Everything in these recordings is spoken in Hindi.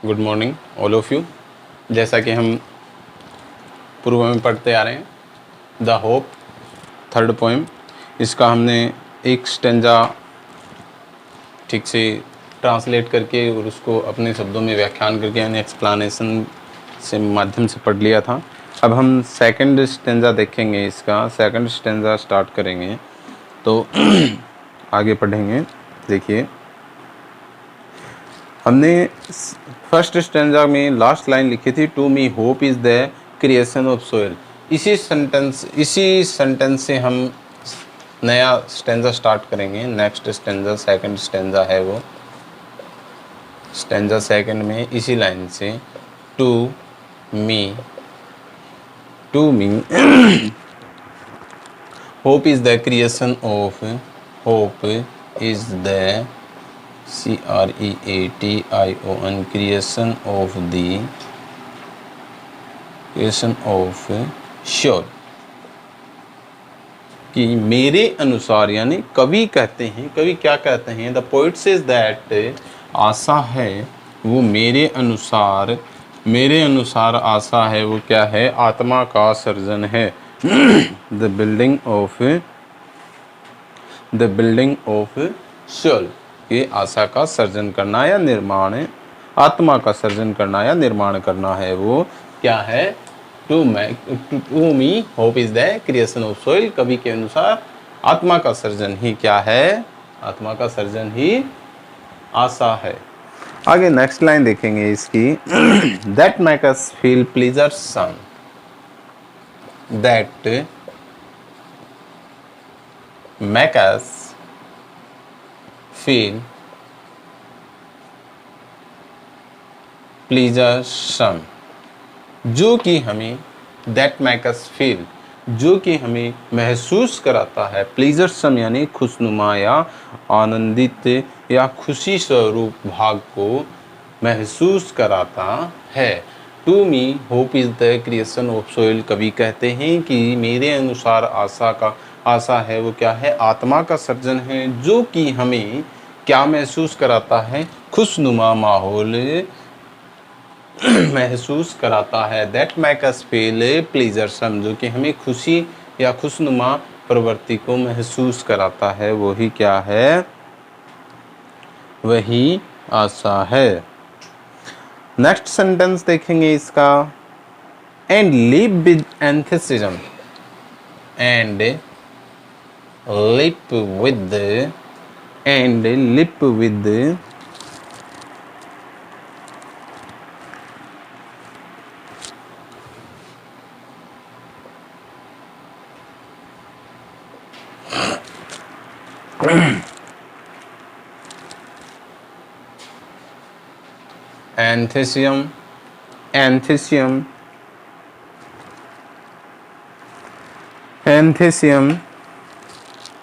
Good morning all of you. जैसा कि हम पूर्व में पढ़ते आ रहे हैं, द होप थर्ड पोएम, इसका हमने एक स्टेंजा ठीक से ट्रांसलेट करके और उसको अपने शब्दों में व्याख्यान करके यानी एक्सप्लेनेशन से माध्यम से पढ़ लिया था। अब हम सेकंड स्टेंजा देखेंगे, इसका सेकंड स्टेंजा स्टार्ट करेंगे तो आगे पढ़ेंगे। देखिए, हमने फर्स्ट स्टेंजा में लास्ट लाइन लिखी थी, to me hope is the creation of soil. इसी सेंटेंस से हम नया स्टेंजा स्टार्ट करेंगे। नेक्स्ट स्टेंजा सेकंड स्टेंजा है वो। स्टेंजा सेकंड में इसी लाइन से to me hope is the creation of, hope is the creation, creation of sure. कि मेरे अनुसार, यानी कवि कहते हैं, कवि क्या कहते हैं, द पोइट सेज दैट आशा है वो मेरे अनुसार आशा है वो क्या है, आत्मा का सर्जन है। द बिल्डिंग ऑफ सोल, ये आशा का सर्जन करना या निर्माण, आत्मा का सर्जन करना या निर्माण करना है, वो क्या है, to me hope is the creation of soil. कवि के अनुसार आत्मा का सर्जन ही क्या है, आत्मा का सर्जन ही आशा है। आगे नेक्स्ट लाइन देखेंगे इसकी, that make us feel pleasuresome, that make us feel pleasuresome, जो कि हमें, दैट मेक अस फील, जो कि हमें महसूस कराता है, प्लीजरसम यानी खुशनुमा या आनंदित या खुशी स्वरूप भाग को महसूस कराता है। To me hope is the creation of soil, कवि कहते हैं कि मेरे अनुसार आशा है वो क्या है, आत्मा का सर्जन है, जो कि हमें क्या महसूस कराता है, खुशनुमा माहौल महसूस कराता है। That make us feel pleasuresome, जो कि हमें खुशी या खुशनुमा प्रवृत्ति को महसूस कराता है, वही क्या है, वही आशा है। नेक्स्ट सेंटेंस देखेंगे इसका, and live with enthusiasm, and live with enthusiasm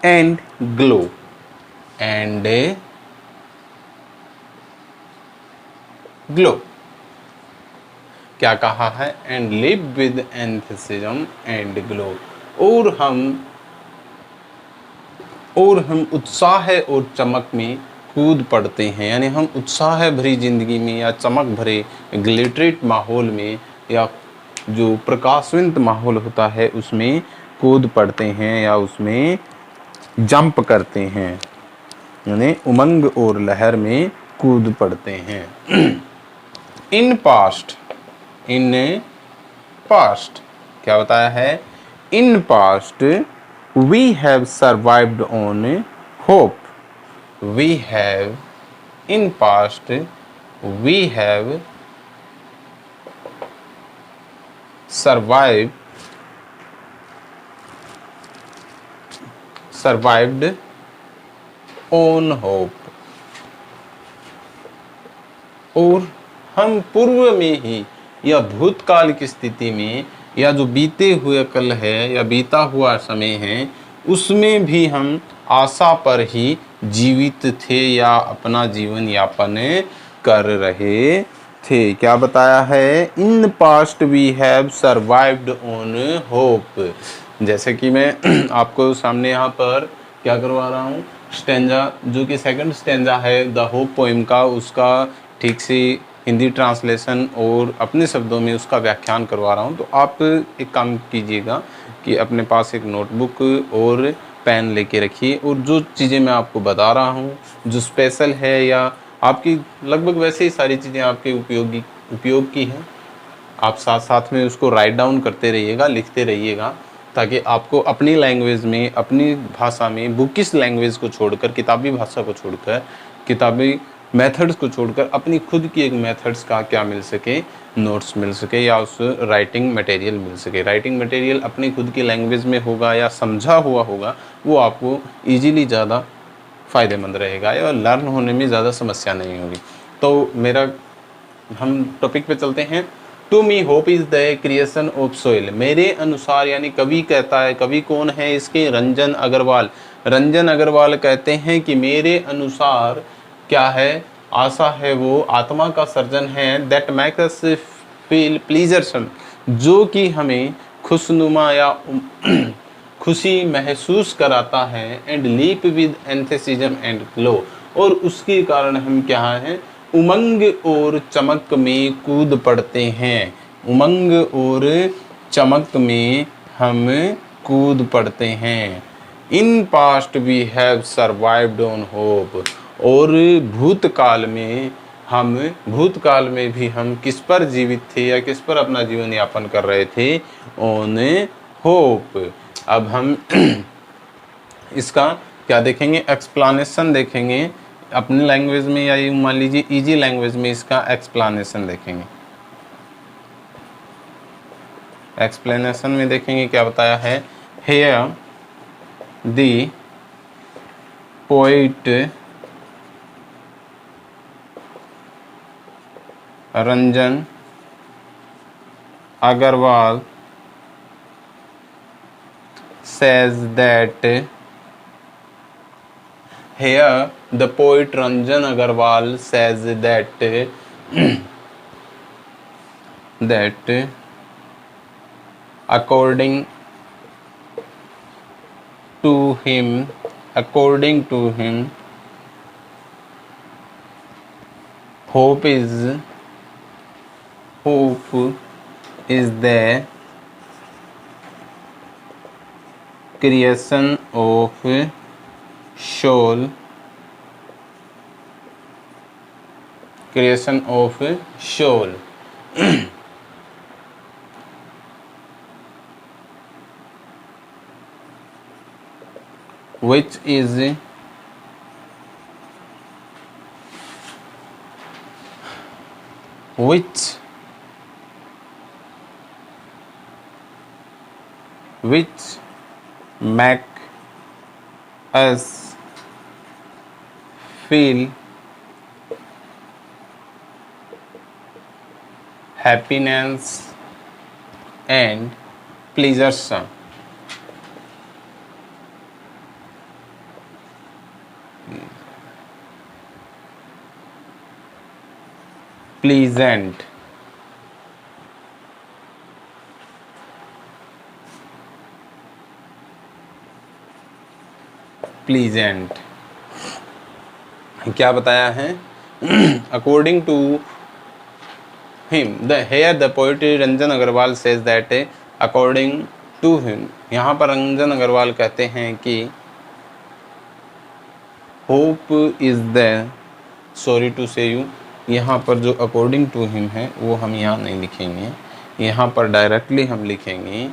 and glow, and glow क्या कहा है, and live with enthusiasm and glow, और हम उत्साह और चमक में कूद पड़ते हैं, यानी हम उत्साह भरी जिंदगी में या चमक भरे ग्लिटरेट माहौल में या जो प्रकाशवंत माहौल होता है उसमें कूद पड़ते हैं या उसमें जंप करते हैं, यानी उमंग और लहर में कूद पड़ते हैं। इन पास्ट क्या बताया है, in past we have survived on hope, we have survived on hope, और हम पूर्व में ही या भूतकाल की स्थिति में या जो बीते हुए कल है या बीता हुआ समय है उसमें भी हम आशा पर ही जीवित थे या अपना जीवन यापन कर रहे थे। क्या बताया है, in past we have survived on hope. जैसे कि मैं आपको सामने यहाँ पर क्या करवा रहा हूँ, स्टेंजा जो कि सेकंड स्टेंजा है द होप पोएम का, उसका ठीक से हिंदी ट्रांसलेशन और अपने शब्दों में उसका व्याख्यान करवा रहा हूँ। तो आप एक काम कीजिएगा कि अपने पास एक नोटबुक और पेन लेके रखिए, और जो चीज़ें मैं आपको बता रहा हूँ जो स्पेशल है या आपकी लगभग वैसे ही सारी चीज़ें आपके उपयोग की हैं, आप साथ साथ में उसको राइट डाउन करते रहिएगा, लिखते रहिएगा, ताकि आपको अपनी लैंग्वेज में, अपनी भाषा में, बुकिश लैंग्वेज को छोड़कर, किताबी भाषा को छोड़कर, किताबी मेथड्स को छोड़कर अपनी खुद की एक मेथड्स का क्या मिल सके, नोट्स मिल सके या उस राइटिंग मटेरियल मिल सके। राइटिंग मटेरियल अपनी खुद की लैंग्वेज में होगा या समझा हुआ होगा, वो आपको ईजीली ज़्यादा फ़ायदेमंद रहेगा और लर्न होने में ज़्यादा समस्या नहीं होगी। तो हम टॉपिक पे चलते हैं। To me hope is the creation of soil. मेरे अनुसार, यानी कवि कहता है, कवि कौन है इसके, रंजन अग्रवाल। रंजन अग्रवाल कहते हैं कि मेरे अनुसार क्या है, आशा है वो आत्मा का सर्जन है, that make us feel pleasuresome, जो कि हमें खुशनुमा या खुशी महसूस कराता है, and leap with enthusiasm and glow, और उसके कारण हम क्या हैं, उमंग और चमक में कूद पड़ते हैं। उमंग और चमक में हम कूद पड़ते हैं। In past we have survived on hope, और भूतकाल में भी हम किस पर जीवित थे या किस पर अपना जीवन यापन कर रहे थे, ऑन होप। अब हम इसका क्या देखेंगे, एक्सप्लेनेशन देखेंगे अपनी लैंग्वेज में, या ये मान लीजिए इजी लैंग्वेज में इसका एक्सप्लेनेशन देखेंगे। एक्सप्लेनेशन में देखेंगे क्या बताया है, here the poet Ranjan Agarwal says that here the poet Ranjan Agarwal says that that according to him hope is the creation of soul, which make us feel happiness and pleasure. Pleasant. क्या बताया है, according to him, the poet Ranjan Agarwal says that according to him, यहाँ पर रंजन अग्रवाल कहते हैं कि hope is the, sorry to say you, यहाँ पर जो अकॉर्डिंग टू हिम है वो हम यहाँ नहीं लिखेंगे, यहाँ पर डायरेक्टली हम लिखेंगे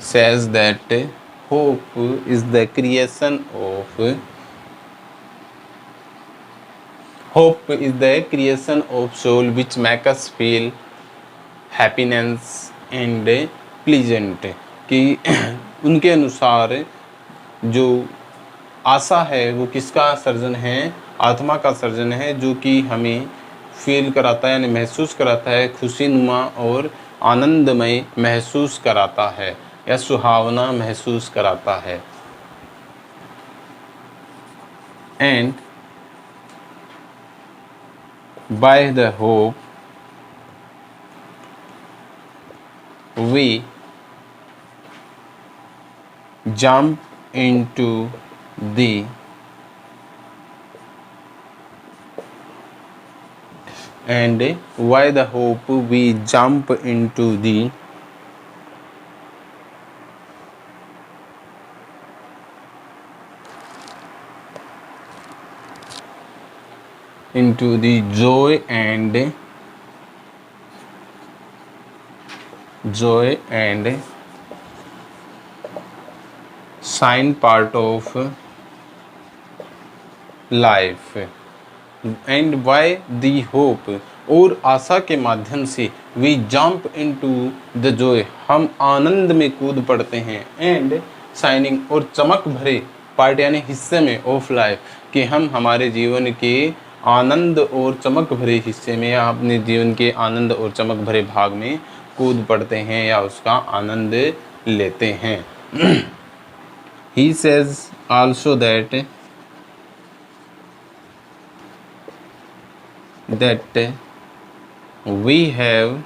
says that hope is the creation of soul which make us feel happiness and pleasant, कि उनके अनुसार जो आशा है वो किसका सर्जन है, आत्मा का सर्जन है, जो कि हमें फील कराता है, यानी महसूस कराता है, खुशीनुमा और आनंदमय महसूस कराता है या सुहावना महसूस कराता है। And by the hope we jump into the and why the hope we jump into the joy and sign part of life and by the hope, और आशा के माध्यम से we jump into the joy, हम आनंद में कूद पड़ते हैं, एंड शाइनिंग, और चमक भरे पार्ट यानी हिस्से में ऑफ लाइफ, कि हम हमारे जीवन के आनंद और चमक भरे हिस्से में या अपने जीवन के आनंद और चमक भरे भाग में कूद पड़ते हैं या उसका आनंद लेते हैं। He says also that we have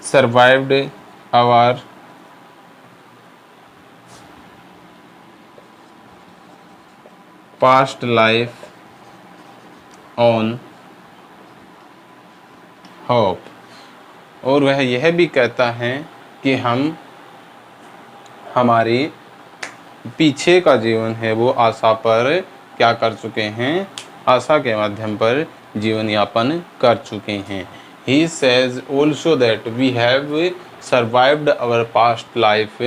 survived our past life on hope, और वह यह भी कहता है कि हम हमारे पीछे का जीवन है वो आशा पर क्या कर चुके हैं, आशा के माध्यम पर जीवन यापन कर चुके हैं। He says also that we have survived our past life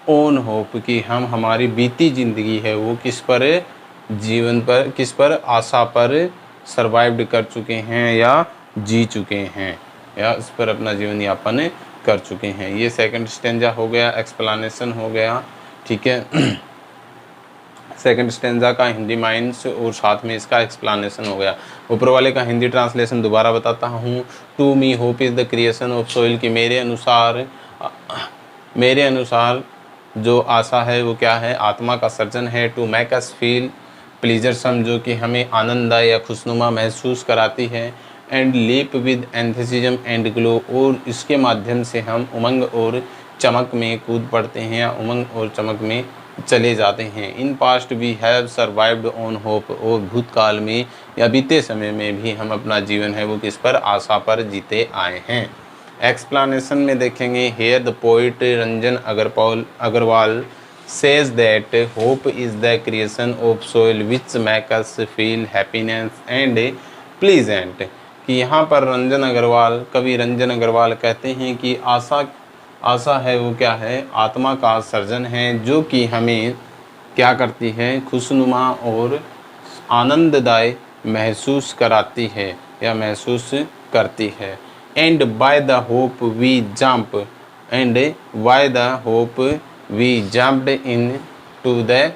on hope, कि हम हमारी बीती जिंदगी है वो किस पर, जीवन पर, किस पर, आशा पर सर्वाइव्ड कर चुके हैं या जी चुके हैं या उस पर अपना जीवन यापन कर चुके हैं। ये सेकंड स्टेंजा हो गया, एक्सप्लेनेशन हो गया, ठीक है। सेकंड स्टेंजा का हिंदी माइंड्स और साथ में इसका एक्सप्लेनेशन हो गया। ऊपर वाले का हिंदी ट्रांसलेशन दोबारा बताता हूँ। To me hope is the creation of soil, कि मेरे अनुसार जो आशा है वो क्या है, आत्मा का सर्जन है। To make us feel pleasuresome, जो कि हमें आनंददायक या खुशनुमा महसूस कराती है। And leap with enthusiasm and glow, और इसके माध्यम से हम उमंग और चमक में कूद पड़ते हैं या उमंग और चमक में चले जाते हैं। In past we have survived on hope, और भूतकाल में या बीते समय में भी हम अपना जीवन है वो किस पर, आशा पर जीते आए हैं। एक्सप्लेनेशन में देखेंगे, here the poet Ranjan Agarwal says that hope is the creation of soil which make us feel happiness and pleasant, कि यहाँ पर कवि रंजन अग्रवाल कहते हैं कि आशा है वो क्या है, आत्मा का सर्जन है जो कि हमें क्या करती है, खुशनुमा और आनंददायक महसूस कराती है या महसूस करती है। And by the hope we jump, and by the hope we jumped into the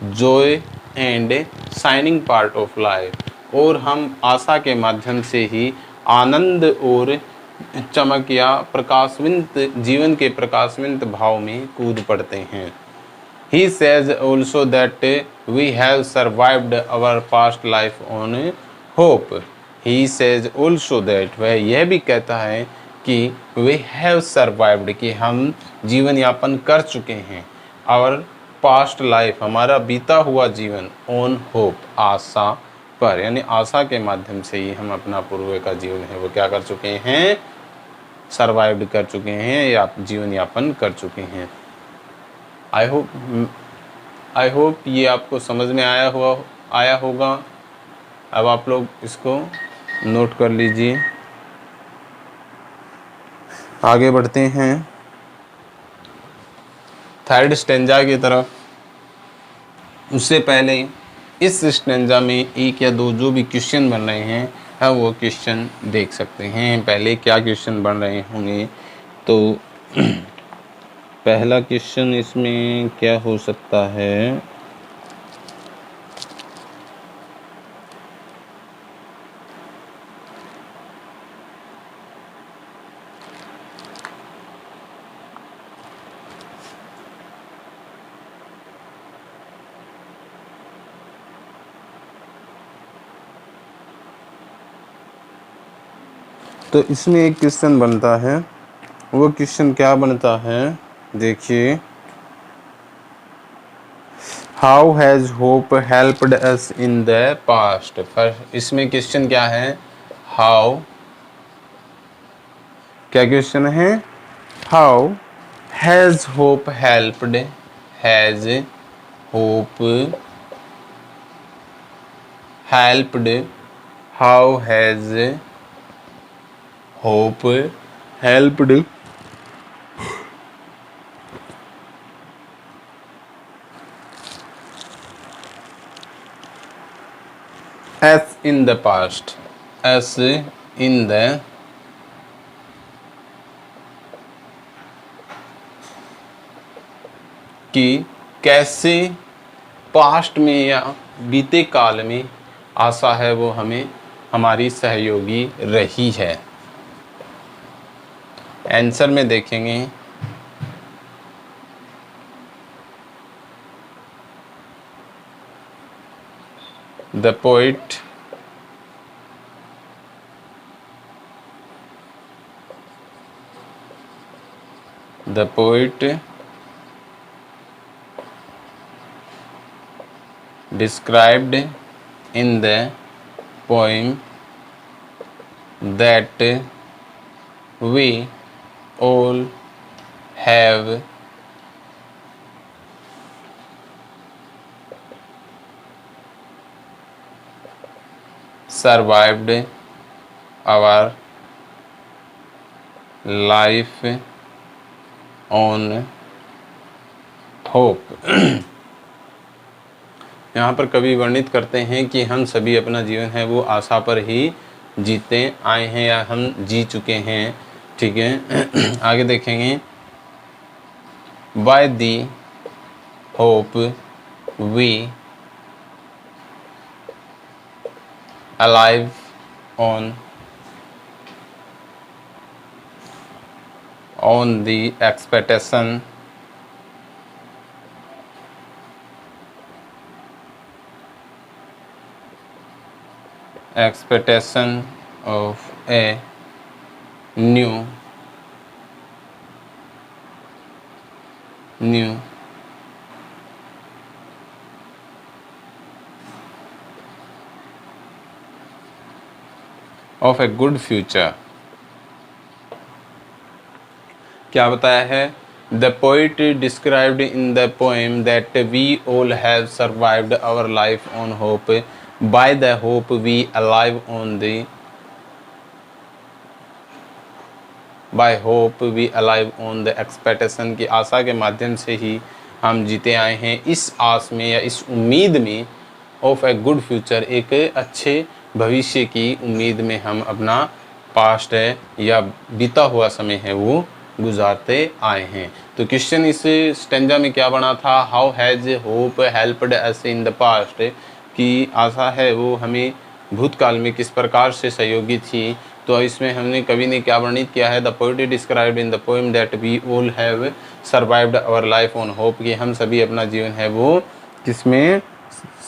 joy and shining part of life, और हम आशा के माध्यम से ही आनंद और चमक या प्रकाशवंत जीवन के प्रकाशवंत भाव में कूद पड़ते हैं। He says also that we have survived our past life on hope. He says also that, वह यह भी कहता है कि we have survived, कि हम जीवन यापन कर चुके हैं, our past life, हमारा बीता हुआ जीवन, on hope, आशा पर, यानी आशा के माध्यम से ही हम अपना पूर्व का जीवन है वो क्या कर चुके हैं, सर्वाइव्ड कर चुके हैं या जीवन यापन कर चुके हैं। आई होप ये आपको समझ में आया होगा। अब आप लोग इसको नोट कर लीजिए। आगे बढ़ते हैं थर्ड स्टेंजा की तरफ। उससे पहले इस स्टेंजा में एक या दो जो भी क्वेश्चन बन रहे हैं हम वो क्वेश्चन देख सकते हैं। पहले क्या क्वेश्चन बन रहे होंगे, तो पहला क्वेश्चन इसमें क्या हो सकता है, तो इसमें एक क्वेश्चन बनता है, वो क्वेश्चन क्या बनता है देखिए, how has hope helped us in the past. First इसमें क्वेश्चन क्या है, हाउ, क्या क्वेश्चन है, how has hope helped, has hope helped, how has hope helped as in the past, as in the कि कैसे पास्ट में या बीते काल में आशा है वो हमें हमारी सहयोगी रही है। आंसर में देखेंगे, the poet described in the poem that we all have survived our life on hope। यहाँ पर कवि वर्णित करते हैं कि हम सभी अपना जीवन है वो आशा पर ही जीते आए हैं या हम जी चुके हैं। ठीक है, आगे देखेंगे, by the hope we alive on the expectation of a new of a good future। क्या बताया है, the poet described in the poem that we all have survived our life on hope, by the hope we alive on the by hope we alive on the expectation की आशा के माध्यम से ही हम जीते आए हैं, इस आस में या इस उम्मीद में, ऑफ ए गुड फ्यूचर एक अच्छे भविष्य की उम्मीद में हम अपना पास्ट है या बीता हुआ समय है वो गुजारते आए हैं। तो क्वेश्चन इस स्टेंजा में क्या बना था, how has hope helped us in the past, कि आशा है वो हमें भूतकाल में किस प्रकार से सहयोगी थी। तो इसमें हमने कवि ने क्या वर्णित किया है, the poet described in the poem that we all have survived our life on hope, कि हम सभी अपना जीवन है वो किसमें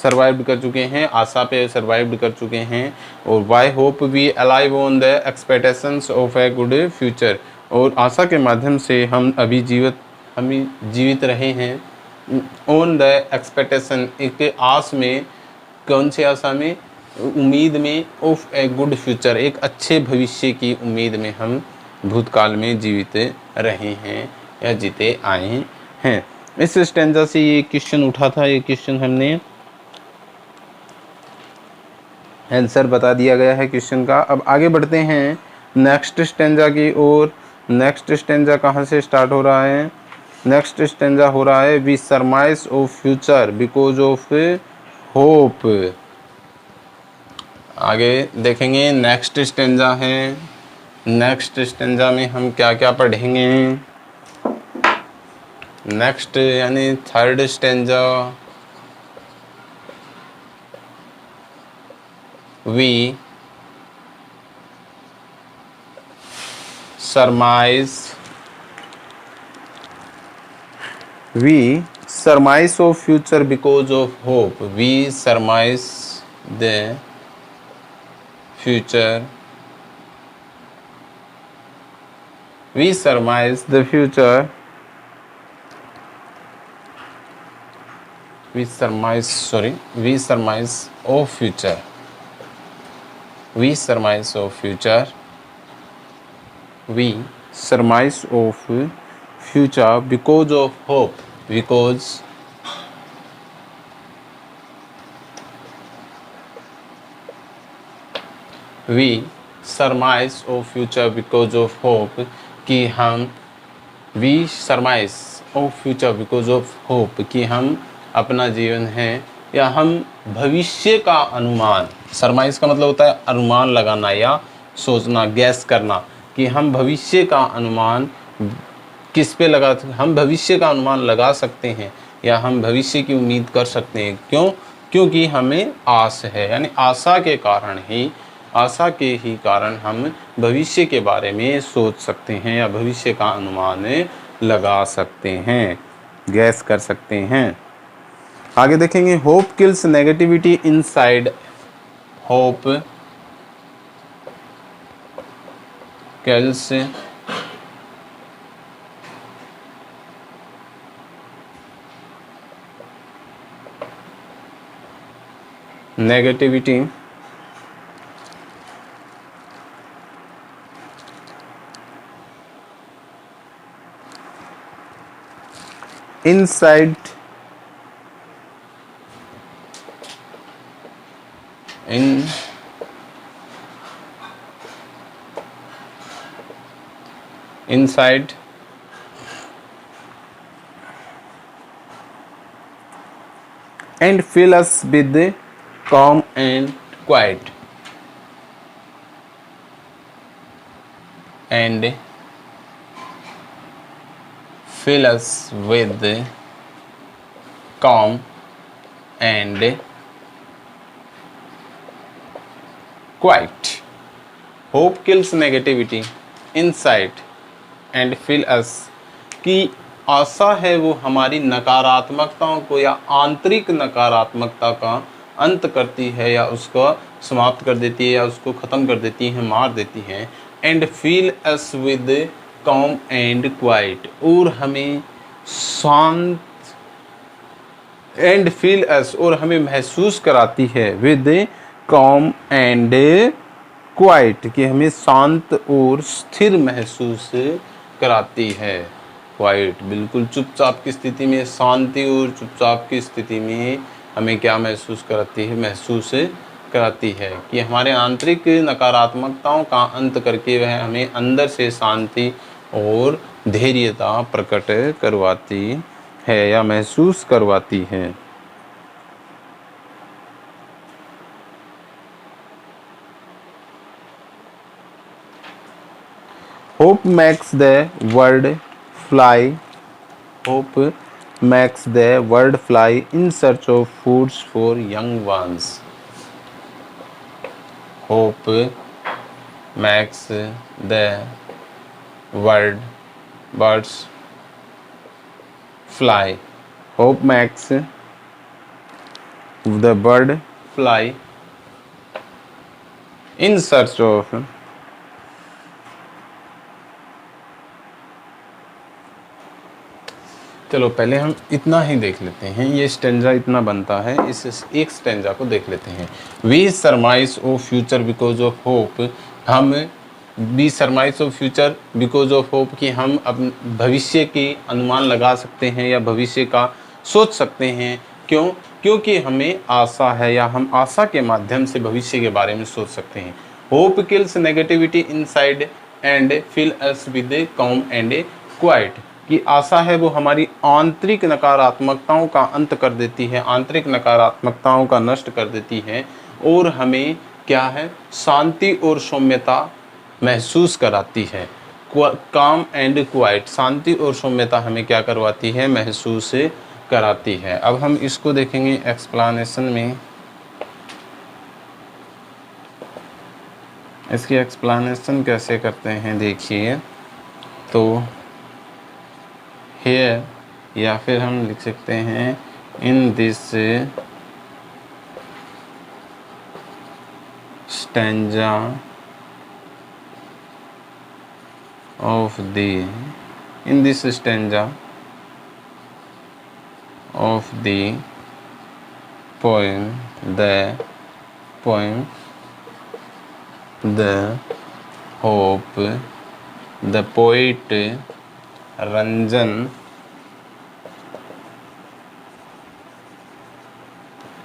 सर्वाइव्ड कर चुके हैं, आशा पे सर्वाइव्ड कर चुके हैं। और by hope we alive on the expectations of a good future, और आशा के माध्यम से हम जीवित रहे हैं, ऑन द एक्सपेक्टेशन एक आस में, कौन सी आशा में, उम्मीद में, ऑफ ए गुड फ्यूचर एक अच्छे भविष्य की उम्मीद में हम भूतकाल में जीवित रहे हैं या जीते आए हैं। इस स्टेंजा से ये क्वेश्चन उठा था, ये क्वेश्चन हमने आंसर बता दिया गया है क्वेश्चन का। अब आगे बढ़ते हैं नेक्स्ट स्टेंजा की ओर। नेक्स्ट स्टेंजा कहाँ से स्टार्ट हो रहा है, नेक्स्ट स्टेंजा हो रहा है, we surmise of future because of hope. आगे देखेंगे नेक्स्ट स्टेंजा है, नेक्स्ट स्टेंजा में हम क्या क्या पढ़ेंगे, नेक्स्ट यानी third stanza, we surmise of future because of hope, we surmise the future We surmise the future. We surmise of future. We surmise of future. We surmise of future because of hope. Because we surmise of future because of hope कि हम we surmise of future because of hope कि हम अपना जीवन है या हम भविष्य का अनुमान, सरमाइज का मतलब होता है अनुमान लगाना या सोचना, गैस करना, कि हम भविष्य का अनुमान किस पे लगा, हम भविष्य का अनुमान लगा सकते हैं या हम भविष्य की उम्मीद कर सकते हैं। क्यों? क्योंकि हमें आस है, यानी आशा के ही कारण हम भविष्य के बारे में सोच सकते हैं या भविष्य का अनुमान लगा सकते हैं, गैस कर सकते हैं। आगे देखेंगे, hope kills negativity inside. Hope kills negativity inside inside and fill us with calm and quiet, and fill us with calm and quiet. Hope kills negativity inside and fill us कि आशा है वो हमारी नकारात्मकताओं को या आंतरिक नकारात्मकता का अंत करती है या उसको समाप्त कर देती है या उसको ख़त्म कर देती है, मार देती है। And feel us with calm and quite, और हमें शांत, एंड फील अस, और हमें महसूस कराती है विद कॉम एंड क्वाइट, कि हमें शांत और स्थिर महसूस कराती है। क्वाइट बिल्कुल चुपचाप की स्थिति में, शांति और चुपचाप की स्थिति में हमें क्या महसूस कराती है कि हमारे आंतरिक नकारात्मकताओं का अंत करके वह हमें अंदर से शांति और धैर्यता प्रकट करवाती है या महसूस करवाती है। Hope makes the word fly. Hope makes the word fly in search of foods for young ones. Hope makes the birds fly. Hope makes the bird fly in search of चलो पहले हम इतना ही देख लेते हैं, ये स्टेंजा इतना बनता है, इस एक स्टेंजा को देख लेते हैं। We surmise of future because of hope, हम we surmise of future because of hope कि हम अब भविष्य की अनुमान लगा सकते हैं या भविष्य का सोच सकते हैं। क्यों? क्योंकि हमें आशा है या हम आशा के माध्यम से भविष्य के बारे में सोच सकते हैं। Hope kills negativity inside and fill us with calm and quiet, कि आशा है वो हमारी आंतरिक नकारात्मकताओं का अंत कर देती है, आंतरिक नकारात्मकताओं का नष्ट कर देती है, और हमें क्या है, शांति और सौम्यता महसूस कराती है। काम एंड क्वाइट, शांति और सौम्यता हमें क्या करवाती है, महसूस कराती है। अब हम इसको देखेंगे एक्सप्लेनेशन में, इसकी एक्सप्लेनेशन कैसे करते हैं देखिए। तो हेयर, या फिर हम लिख सकते हैं in this stanza of the in this stanza of the poem the hope the poet Ranjan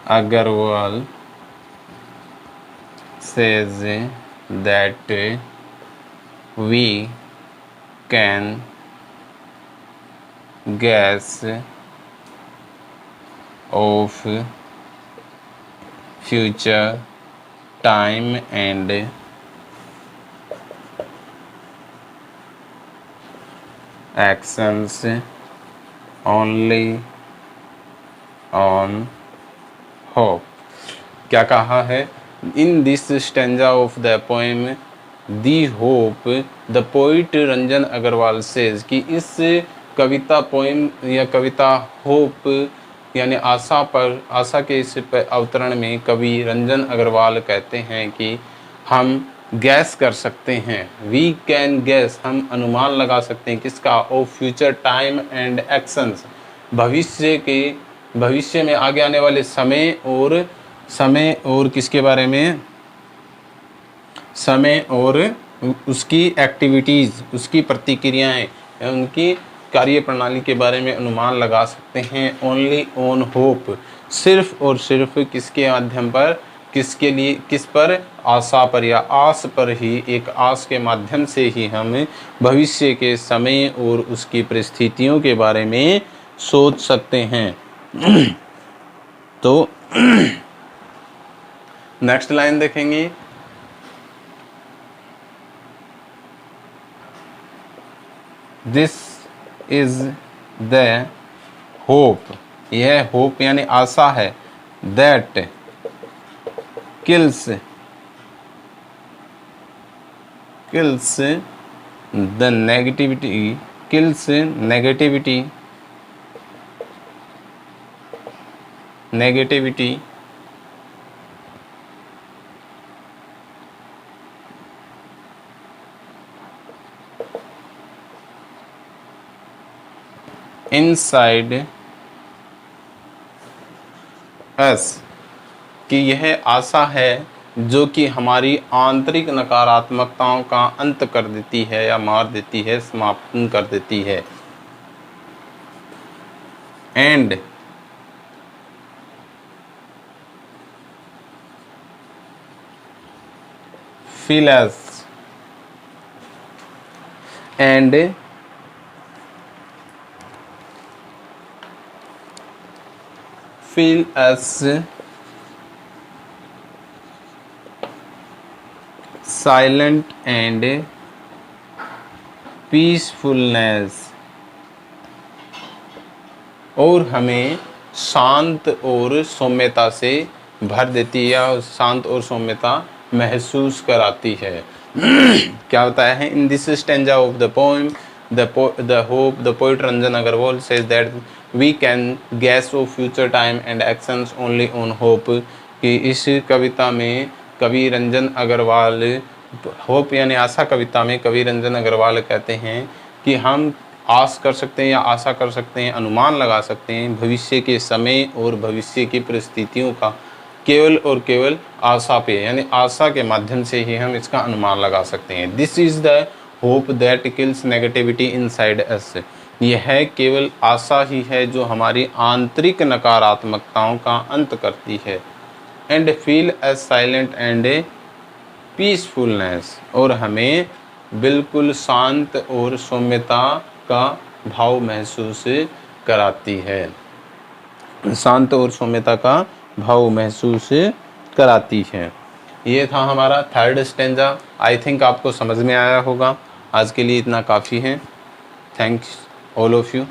Agarwal says that we can guess of future time and actions only on hope। क्या कहा है? In this stanza of the poem the hope the poet Ranjan Agarwal says कि इस कविता पोएम या कविता होप यानी आशा के इस अवतरण में कवि रंजन अग्रवाल कहते हैं कि हम गैस कर सकते हैं, वी कैन गैस, हम अनुमान लगा सकते हैं किसका? Of future time and actions, भविष्य में आगे आने वाले समय और किसके बारे में? समय और उसकी एक्टिविटीज़, उसकी प्रतिक्रियाएं, उनकी कार्य प्रणाली के बारे में अनुमान लगा सकते हैं। ओनली ऑन होप, सिर्फ और सिर्फ किसके माध्यम पर? किसके लिए? किस पर? आशा पर या आस पर ही, एक आस के माध्यम से ही हम भविष्य के समय और उसकी परिस्थितियों के बारे में सोच सकते हैं। तो नेक्स्ट लाइन देखेंगे। दिस इज द होप, यह होप यानी आशा है, that kills the negativity inside us, कि यह आशा है जो कि हमारी आंतरिक नकारात्मकताओं का अंत कर देती है या मार देती है, समाप्त कर देती है। And feel as silent and peacefulness, और हमें शांत और सौम्यता से भर देती है या शांत और सौम्यता महसूस कराती है। क्या बताया है? In this stanza of the poem the hope the poet Ranjan Agarwal says that we can guess of future time and actions only on hope, कि इस कविता में कवि रंजन अग्रवाल, होप यानी आशा कविता में कवि रंजन अग्रवाल कहते हैं कि हम आस कर सकते हैं या आशा कर सकते हैं, अनुमान लगा सकते हैं भविष्य के समय और भविष्य की परिस्थितियों का केवल और केवल आशा पे, यानी आशा के माध्यम से ही हम इसका अनुमान लगा सकते हैं। This is the hope that kills negativity inside us, यह केवल आशा ही है जो हमारी आंतरिक नकारात्मकताओं का अंत करती है। And feel as silent and peacefulness, और हमें बिल्कुल शांत और सौम्यता का भाव महसूस कराती है, शांत और सौम्यता का भाव महसूस कराती है। ये था हमारा थर्ड स्टेंजा। आई थिंक आपको समझ में आया होगा। आज के लिए इतना काफ़ी है। Thanks all of you.